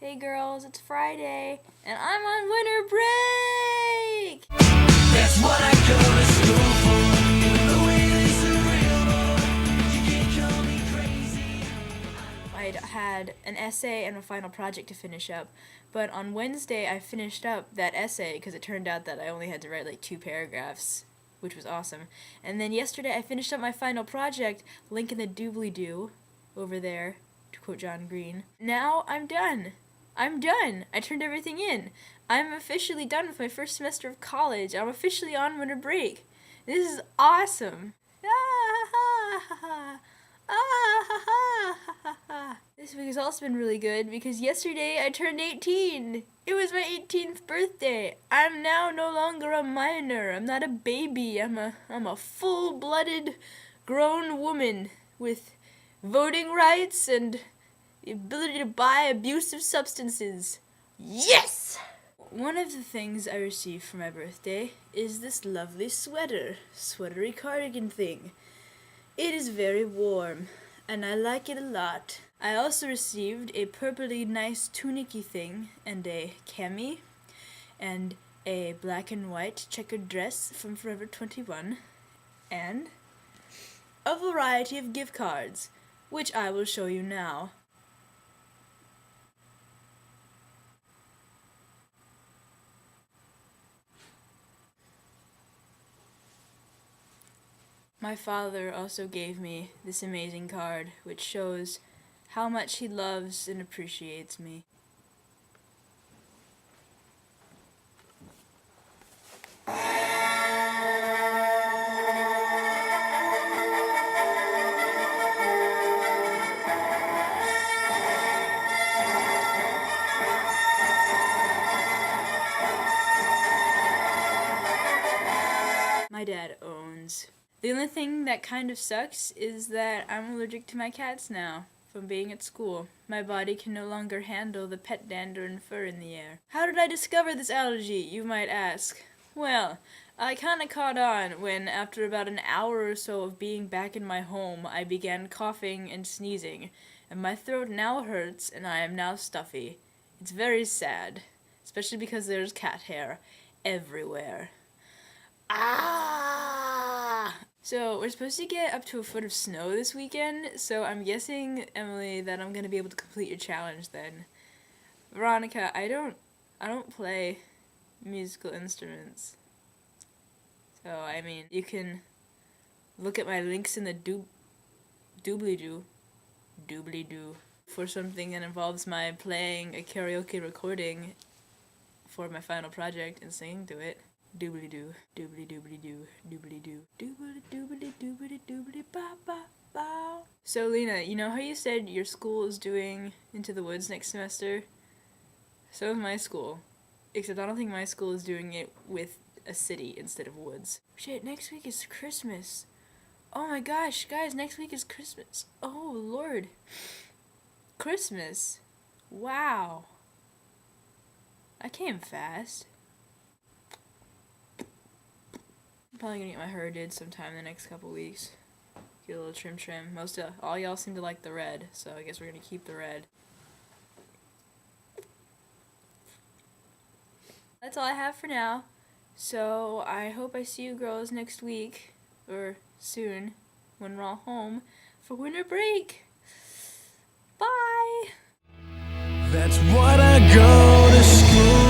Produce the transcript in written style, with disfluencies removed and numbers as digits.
Hey girls, it's Friday, and I'm on winter break! That's what I go to school for. The way this is real, boy. You can't call me crazy. I had an essay and a final project to finish up, but on Wednesday I finished up that essay because it turned out that I only had to write like 2 paragraphs, which was awesome. And then yesterday I finished up my final project, link in the doobly-doo over there, to quote John Green. Now I'm done. I'm done. I turned everything in. I'm officially done with my first semester of college. I'm officially on winter break. This is awesome. This week has also been really good because yesterday I turned 18. It was my 18th birthday. I'm now no longer a minor. I'm not a baby. I'm a full-blooded grown woman with voting rights and the ability to buy abusive substances. Yes! One of the things I received for my birthday is this lovely sweatery cardigan thing. It is very warm, and I like it a lot. I also received a purpley nice tunicky thing, and a cami, and a black and white checkered dress from Forever 21, and a variety of gift cards, which I will show you now. My father also gave me this amazing card, which shows how much he loves and appreciates me. My dad owns. The only thing that kind of sucks is that I'm allergic to my cats now from being at school. My body can no longer handle the pet dander and fur in the air. How did I discover this allergy, you might ask? Well, I kinda caught on when, after about an hour or so of being back in my home, I began coughing and sneezing, and my throat now hurts and I am now stuffy. It's very sad, especially because there's cat hair everywhere. Ah! So, we're supposed to get up to a foot of snow this weekend, so I'm guessing, Emily, that I'm gonna be able to complete your challenge then. Veronica, I don't play musical instruments. So, I mean, you can look at my links in the doobly-doo for something that involves my playing a karaoke recording for my final project and singing to it. Doobly-doo, doobly-doobly-doo, doobly-doo, doobly-doobly-doobly-doobly-ba-ba-ba. So, Lena, you know how you said your school is doing Into the Woods next semester? So is my school. Except I don't think my school is doing it with a city instead of woods. Shit, next week is Christmas. Oh my gosh, guys, next week is Christmas. Oh, Lord. Christmas. Wow. I came fast. I'm probably gonna get my hair did sometime in the next couple weeks. Get a little trim. All y'all seem to like the red, so I guess we're gonna keep the red. That's all I have for now. So I hope I see you girls next week, or soon, when we're all home for winter break. Bye! That's what I go to school